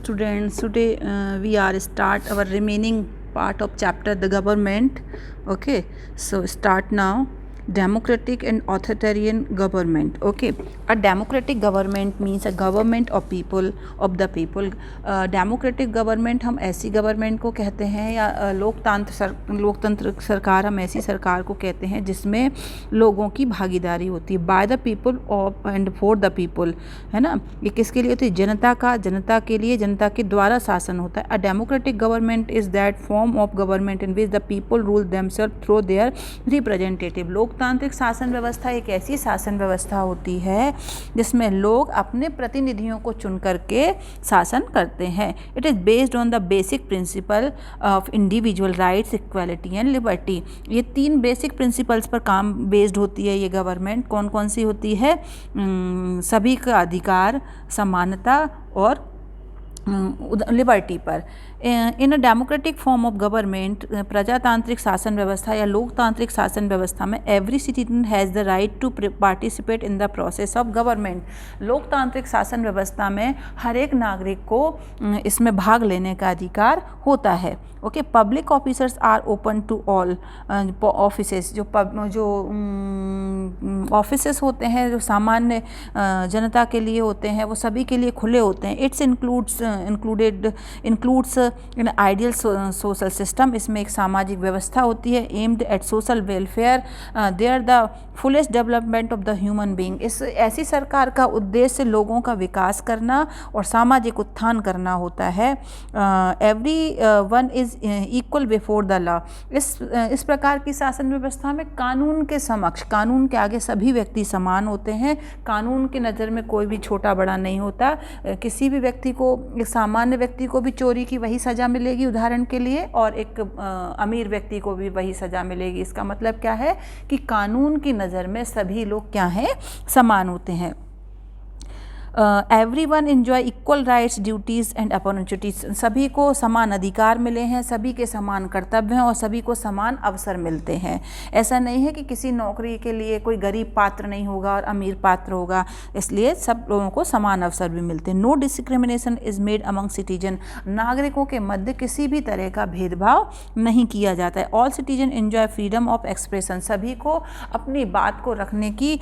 students, today we are start our remaining part of chapter the government. Okay, so start now. Democratic and authoritarian government. Okay, a democratic government means a government of people, of the people. Democratic government हम ऐसी government को कहते हैं, या लोकतंत्र सरकार हम ऐसी सरकार को कहते हैं जिसमें लोगों की भागीदारी होती है. By the people of and for the people, है ना. ये किसके लिए होती है? जनता का, जनता के लिए, जनता के द्वारा शासन होता है. A democratic government is that form of government in which the people rule themselves through their representative. लोकतांत्रिक शासन व्यवस्था एक ऐसी शासन व्यवस्था होती है जिसमें लोग अपने प्रतिनिधियों को चुन करके शासन करते हैं. It is based on the basic principle of individual rights, equality and liberty. ये 3 बेसिक प्रिंसिपल्स पर काम बेस्ड होती है ये गवर्नमेंट. कौन कौन सी होती है? सभी का अधिकार, समानता और लिबर्टी पर. In a democratic form of government, प्रजातांत्रिक शासन व्यवस्था या लोकतांत्रिक शासन व्यवस्था में every citizen has the right to participate in the process of government. लोकतांत्रिक शासन व्यवस्था में हर एक नागरिक को इसमें भाग लेने का अधिकार होता है. Okay, public officers are open to all offices. जो ऑफिसेस होते हैं जो सामान्य जनता के लिए होते हैं वो सभी के लिए खुले होते हैं. It's includes in ideal social system. इसमें एक सामाजिक व्यवस्था होती है. Aimed at social welfare their the fullest development of the human being. इस ऐसी सरकार का उद्देश्य लोगों का विकास करना और सामाजिक उत्थान करना होता है. Every one is equal before the law. इस प्रकार की शासन व्यवस्था में कानून के समक्ष, कानून के आगे सभी व्यक्ति समान होते हैं. कानून की नज़र में कोई भी छोटा बड़ा नहीं होता. किसी भी व्यक्ति को, एक सामान्य व्यक्ति को भी चोरी की वही सज़ा मिलेगी उदाहरण के लिए, और एक अमीर व्यक्ति को भी वही सज़ा मिलेगी. इसका मतलब क्या है कि कानून की नज़र में सभी लोग क्या हैं? समान होते हैं. Everyone enjoy equal rights, duties and opportunities. सभी को समान अधिकार मिले हैं, सभी के समान कर्तव्य हैं और सभी को समान अवसर मिलते हैं. ऐसा नहीं है कि किसी नौकरी के लिए कोई गरीब पात्र नहीं होगा और अमीर पात्र होगा. इसलिए सब लोगों को समान अवसर भी मिलते हैं. No discrimination is made among citizen. नागरिकों के मध्य किसी भी तरह का भेदभाव नहीं किया जाता है. All citizen enjoy freedom of expression. सभी को अपनी बात को रखने की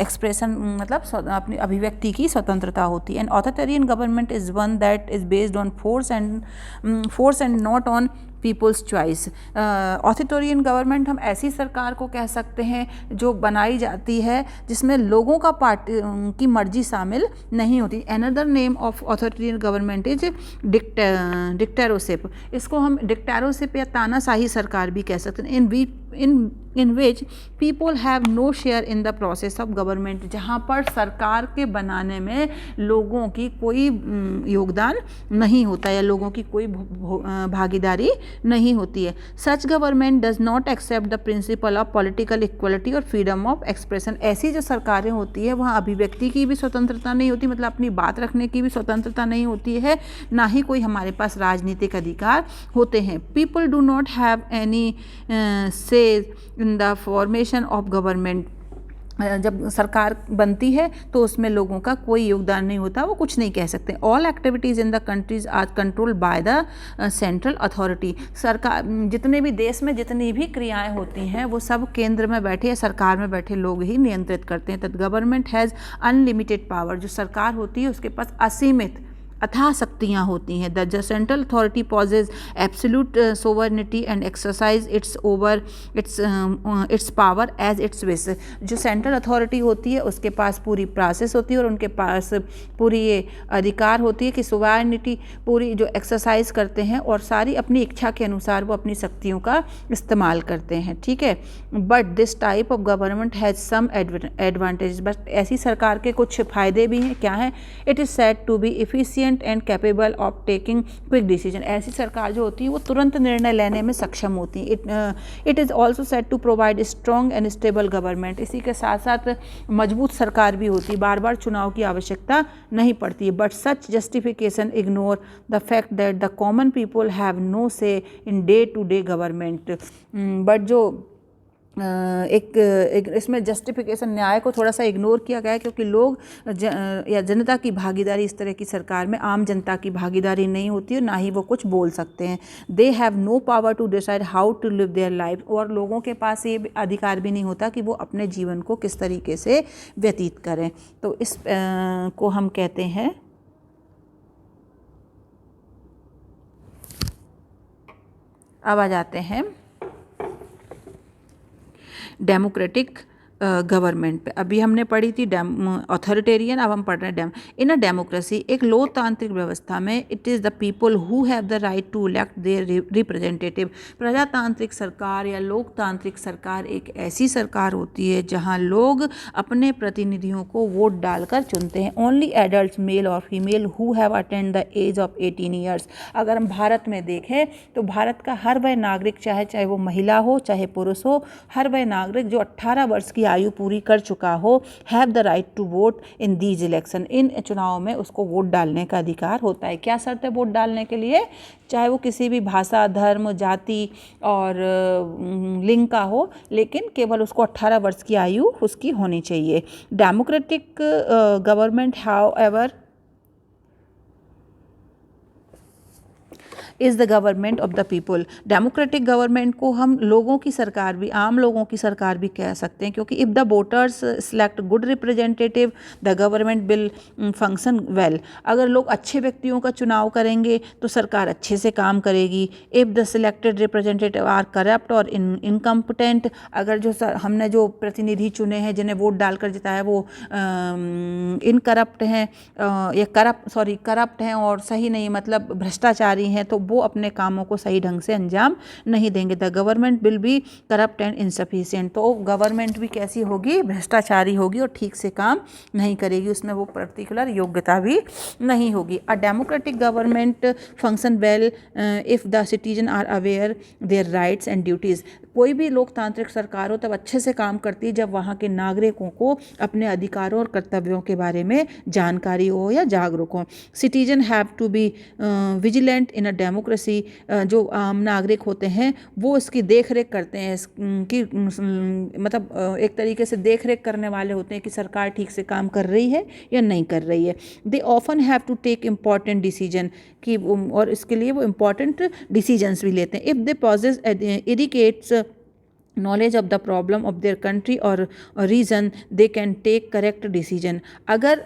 एक्सप्रेशन मतलब अपनी अभिव्यक्ति की स्वतंत्रता होती है. And authoritarian government is one that is based on force and not on people's choice. Authoritarian government हम ऐसी सरकार को कह सकते हैं जो बनाई जाती है जिसमें लोगं का पार्टी की मर्जी शामिल नहीं होती. Another name of authoritarian government is dictatorship. इसको हम डिक्टेरोशिप या तानाशाही सरकार भी कह सकते हैं. in which people have no share in the process of government. जहाँ पर सरकार के बनाने में लोगों की कोई योगदान नहीं होता या लोगों की कोई भागीदारी नहीं होती है. Such government does not accept the principle of political equality और freedom of expression. ऐसी जो सरकारें होती है वहाँ अभिव्यक्ति की भी स्वतंत्रता नहीं होती, मतलब अपनी बात रखने की भी स्वतंत्रता नहीं होती है, ना ही कोई हमारे पास राजनीतिक अधिकार होते हैं. People do not have any say in the formation of government. जब सरकार बनती है तो उसमें लोगों का कोई योगदान नहीं होता, वो कुछ नहीं कह सकते. All activities in the countries are controlled by the central authority. सरकार, जितने भी देश में जितनी भी क्रियाएं होती हैं वो सब केंद्र में बैठे या सरकार में बैठे लोग ही नियंत्रित करते हैं. तब गवर्नमेंट हैज़ अनलिमिटेड पावर. जो सरकार होती है उसके पास असीमित अथाह शक्तियाँ होती हैं. The central authority possesses absolute sovereignty and exercise its power as its wish. जो सेंट्रल अथॉरिटी होती है उसके पास पूरी प्रोसेस होती है और उनके पास पूरी ये अधिकार होती है कि सोवरेनिटी पूरी जो एक्सरसाइज करते हैं और सारी अपनी इच्छा के अनुसार वो अपनी शक्तियों का इस्तेमाल करते हैं. ठीक है. But this type of government has some advantage. But ऐसी सरकार के कुछ फ़ायदे भी हैं. क्या हैं? It is said to be efficient and capable of taking quick decision. ऐसी सरकार जो होती है वो तुरंत निर्णय लेने में सक्षम होती है. It is also set to provide strong and stable government. इसी के साथ साथ मजबूत सरकार भी होती है, बार बार चुनाव की आवश्यकता नहीं पड़ती है. But such justification ignore the fact that the common people have no say in day to day government. But जो एक इसमें जस्टिफिकेशन न्याय को थोड़ा सा इग्नोर किया गया है, क्योंकि लोग या जनता की भागीदारी, इस तरह की सरकार में आम जनता की भागीदारी नहीं होती है, ना ही वो कुछ बोल सकते हैं। They have no power to decide how to live their life, और लोगों के पास ये अधिकार भी नहीं होता कि वो अपने जीवन को किस तरीके से व्यतीत करें। तो इस को हम कहते हैं, अब आ जाते हैं डेमोक्रेटिक गवर्नमेंट पे। अभी हमने पढ़ी थी ऑथोरिटेरियन, अब हम पढ़ रहे हैं इन अ डेमोक्रेसी। एक लोकतांत्रिक व्यवस्था में it is the people who have the right to elect their representative. प्रजातांत्रिक सरकार या लोकतांत्रिक सरकार एक ऐसी सरकार होती है जहां लोग अपने प्रतिनिधियों को वोट डालकर चुनते हैं। ओनली एडल्ट मेल और female who have attend the age of 18 years. अगर हम भारत में देखें तो भारत का हर वह नागरिक, चाहे वो महिला हो चाहे पुरुष हो, हर वह नागरिक जो 18 वर्ष की आयु पूरी कर चुका हो, have the right to vote in these election. इन चुनाव में उसको वोट डालने का अधिकार होता है। क्या शर्त है वोट डालने के लिए? चाहे वो किसी भी भाषा, धर्म, जाति और लिंग का हो, लेकिन केवल उसको 18 वर्ष की आयु उसकी होनी चाहिए। Democratic government how ever is the government of the people. Democratic government को हम लोगों की सरकार भी, आम लोगों की सरकार भी कह सकते हैं, क्योंकि if the voters select good representative the government will function well. अगर लोग अच्छे व्यक्तियों का चुनाव करेंगे तो सरकार अच्छे से काम करेगी। If the selected representative are corrupt और इनकम्पिटेंट, अगर जो हमने जो प्रतिनिधि चुने हैं, जिन्हें वोट डालकर जिताया, वो इनकरप्ट हैं या करप्ट हैं और सही नहीं, मतलब भ्रष्टाचारी हैं, तो वो अपने कामों को सही ढंग से अंजाम नहीं देंगे। The government will be corrupt and insufficient. तो गवर्नमेंट भी कैसी होगी? भ्रष्टाचारी होगी और ठीक से काम नहीं करेगी, उसमें वो पर्टिकुलर योग्यता भी नहीं होगी। A democratic government function well if the citizen are aware their rights and duties. कोई भी लोकतांत्रिक सरकार हो तब अच्छे से काम करती है जब वहाँ के नागरिकों को अपने अधिकारों और कर्तव्यों के बारे में जानकारी हो या जागरूक हो। Citizen have to be vigilant in a democracy. जो आम नागरिक होते हैं वो इसकी देख रेख करते हैं, कि मतलब एक तरीके से देख रेख करने वाले होते हैं कि सरकार ठीक से काम कर रही है या नहीं कर रही है। They often have to take important decision, कि और इसके लिए वो इम्पॉर्टेंट डिसीजंस भी लेते हैं। If they possess adequate knowledge of the problem of their country और reason, they can take correct decision. अगर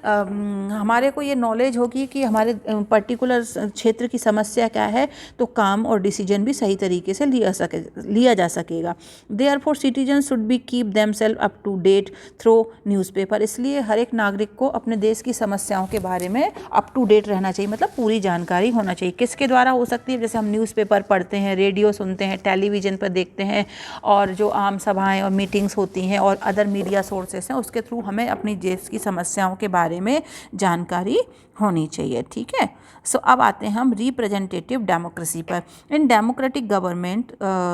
हमारे को ये नॉलेज होगी कि हमारे पर्टिकुलर क्षेत्र की समस्या क्या है, तो काम और डिसीजन भी सही तरीके से लिया जा सकेगा। Therefore citizen should be keep themselves up to date through newspaper. इसलिए हर एक नागरिक को अपने देश की समस्याओं के बारे में अप टू डेट रहना चाहिए, मतलब पूरी जानकारी होना चाहिए। किसके द्वारा हो सकती है? जैसे हम न्यूज़पेपर पढ़ते हैं, रेडियो सुनते हैं, टेलीविज़न पर देखते हैं, और जो आम सभाएं और मीटिंग्स होती हैं और अदर मीडिया सोर्सेस हैं, उसके थ्रू हमें अपनी देश की समस्याओं के बारे में जानकारी होनी चाहिए। ठीक है। सो अब आते हैं हम रिप्रेजेंटेटिव डेमोक्रेसी पर। इन डेमोक्रेटिक गवर्नमेंट,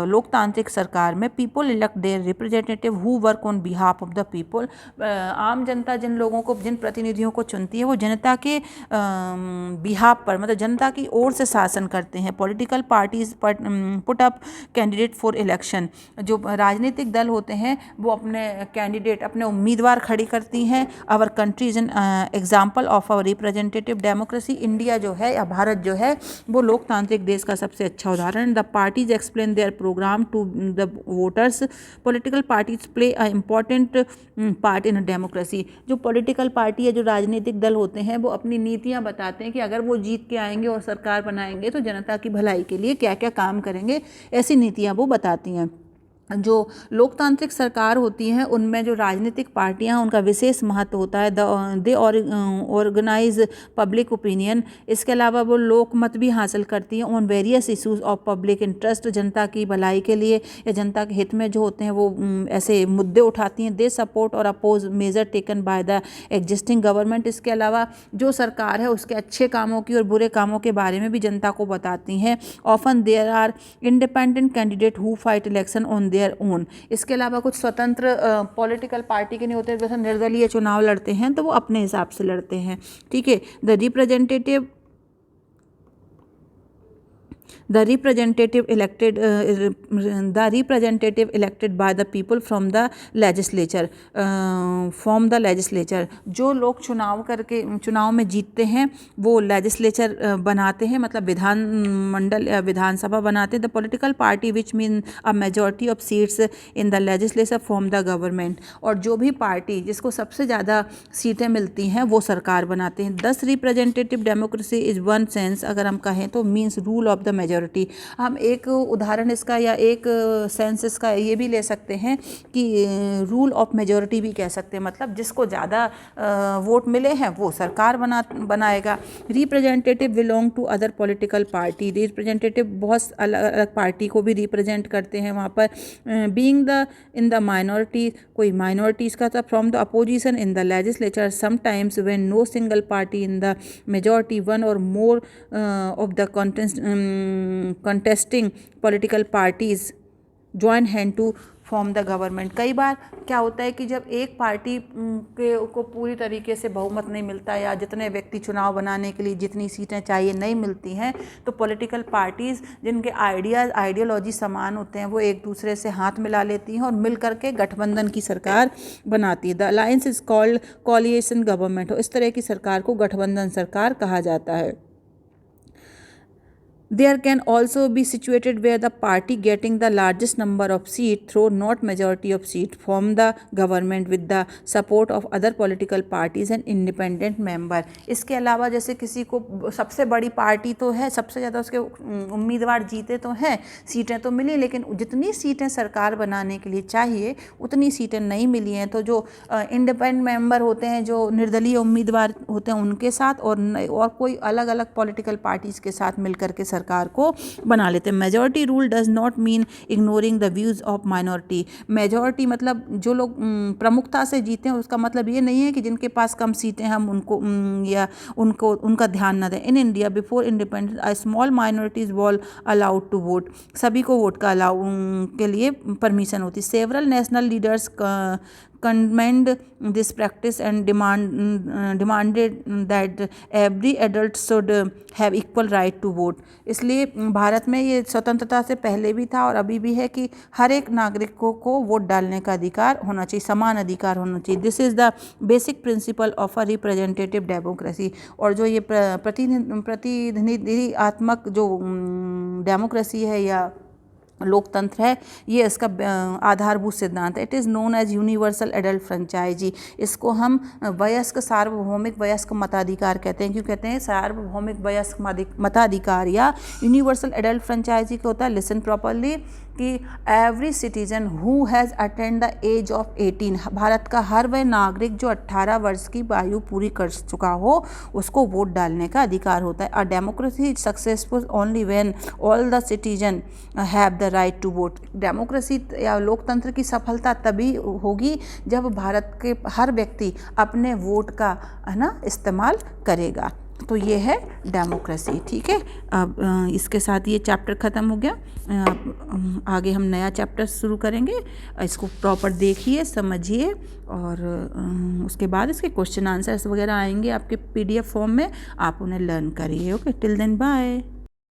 लोकतांत्रिक सरकार में, people elect their representative who work on behalf of the people. आम जनता जिन लोगों को, जिन प्रतिनिधियों को चुनती है, वो जनता के बिहाफ पर, मतलब जनता की ओर से शासन करते हैं। Political parties put up candidate for election. जो राजनीतिक दल होते हैं वो अपने कैंडिडेट, अपने उम्मीदवार खड़ी करती हैं। Our country is an example of our representative democracy. India जो है या भारत जो है वो लोकतांत्रिक देश का सबसे अच्छा उदाहरण। The parties explain their program to the voters. Political parties play a important part in democracy. जो पॉलिटिकल पार्टी या जो राजनीतिक दल होते हैं वो अपनी नीतियाँ बताते हैं कि अगर वो जीत के आएंगे और सरकार बनाएंगे तो जनता की भलाई के लिए क्या क्या काम करेंगे, ऐसी नीतियाँ वो बताती हैं। जो लोकतांत्रिक सरकार होती हैं उनमें जो राजनीतिक पार्टियां हैं उनका विशेष महत्व होता है। They organize public opinion. इसके अलावा वो लोकमत भी हासिल करती हैं on various issues of public interest. जनता की भलाई के लिए या जनता के हित में जो होते हैं वो ऐसे मुद्दे उठाती हैं। दे सपोर्ट और oppose measure taken by the existing government. इसके अलावा जो सरकार है उसके अच्छे कामों की और बुरे कामों के बारे में भी जनता को बताती हैं। Often there are independent candidate who fight election on their own. इसके अलावा कुछ स्वतंत्र पॉलिटिकल पार्टी के नहीं होते, जैसे निर्दलीय चुनाव लड़ते हैं तो वो अपने हिसाब से लड़ते हैं। ठीक है। The representative The representative elected by the people from the legislature, जो लोग चुनाव में जीतते हैं वो लेजिस्लेचर बनाते हैं, मतलब विधानमंडल या विधानसभा बनाते हैं. The political party which mean a majority of seats in the legislature form the government, और जो भी पार्टी जिसको सबसे ज़्यादा सीटें मिलती हैं वो सरकार बनाते हैं. 10 representative democracy is one sense, अगर हम कहें तो means rule of the majority. हम एक उदाहरण इसका या एक सेंस इसका ये भी ले सकते हैं कि रूल ऑफ मेजॉरिटी भी कह सकते हैं, मतलब जिसको ज़्यादा वोट मिले हैं वो सरकार बनाएगा. Representative belong to other political party, representative बहुत अलग अलग पार्टी को भी रिप्रेजेंट करते हैं वहाँ पर. Being the in the minority, कोई माइनॉरिटीज़ का था. From the opposition in the legislature, sometimes when no single party in the majority, one or more of the contesting political parties join hand to form the government. कई बार क्या होता है कि जब एक पार्टी को पूरी तरीके से बहुमत नहीं मिलता या जितने व्यक्ति चुनाव बनाने के लिए जितनी सीटें चाहिए नहीं मिलती हैं, तो पॉलिटिकल पार्टीज़ जिनके आइडियोलॉजी समान होते हैं वो एक दूसरे से हाथ मिला लेती हैं और मिल करके गठबंधन की सरकार बनाती है. The alliance is called coalition government. इस तरह की सरकार को गठबंधन सरकार कहा जाता है. There can also be situated where the party getting the largest number of seats through not majority of seats form the government with the support of other political parties and independent member. इसके अलावा जैसे किसी को सबसे बड़ी party तो है, सबसे ज़्यादा उसके उम्मीदवार जीते तो हैं, सीटें तो मिली, लेकिन जितनी सीटें सरकार बनाने के लिए चाहिए उतनी सीटें नहीं मिली हैं, तो जो इंडिपेंडेंट मेंबर होते हैं, जो निर्दलीय उम्मीदवार होते हैं, उनके साथ और कोई अलग अलग पॉलिटिकल पार्टीज़ के साथ मिलकर के सरकार को बना लेते हैं. Majority rule does not mean ignoring the views of minority. Majority मतलब जो लोग प्रमुखता से जीते हैं, उसका मतलब ये नहीं है कि जिनके पास कम सीटें हम उनका ध्यान न दें. In India before independence a small minorities were allowed to vote. सभी को वोट का के लिए परमिशन होती. Several national leaders condemned this practice and demanded that every adult should have equal right to vote. इसलिए भारत में ये स्वतंत्रता से पहले भी था और अभी भी है कि हर एक नागरिकों को वोट डालने का अधिकार होना चाहिए, समान अधिकार होना चाहिए. This is the basic principle of a representative democracy. और जो ये प्रतिनिधित्वात्मक जो डेमोक्रेसी है या लोकतंत्र है, ये इसका आधारभूत सिद्धांत है. It is known as universal adult franchise. इसको हम वयस्क सार्वभौमिक वयस्क मताधिकार कहते हैं. क्यों कहते हैं सार्वभौमिक वयस्क मताधिकार या यूनिवर्सल एडल्ट फ्रेंचाइजी क्या होता है? लिसन प्रॉपरली कि every citizen who has attend the age of 18, Bharat का हर वह नागरिक जो 18 वर्ष की आयु पूरी कर चुका हो उसको वोट डालने का अधिकार होता है. A democracy is successful only when all the citizen have the right to vote. Democracy या लोकतंत्र की सफलता तभी होगी जब भारत के हर व्यक्ति अपने वोट का इस्तेमाल करेगा. तो ये है डेमोक्रेसी. ठीक है, अब इसके साथ ये चैप्टर ख़त्म हो गया. आगे हम नया चैप्टर शुरू करेंगे. इसको प्रॉपर देखिए, समझिए और उसके बाद इसके क्वेश्चन आंसर्स वगैरह आएंगे आपके PDF फॉर्म में, आप उन्हें लर्न करिए. Okay, till then bye.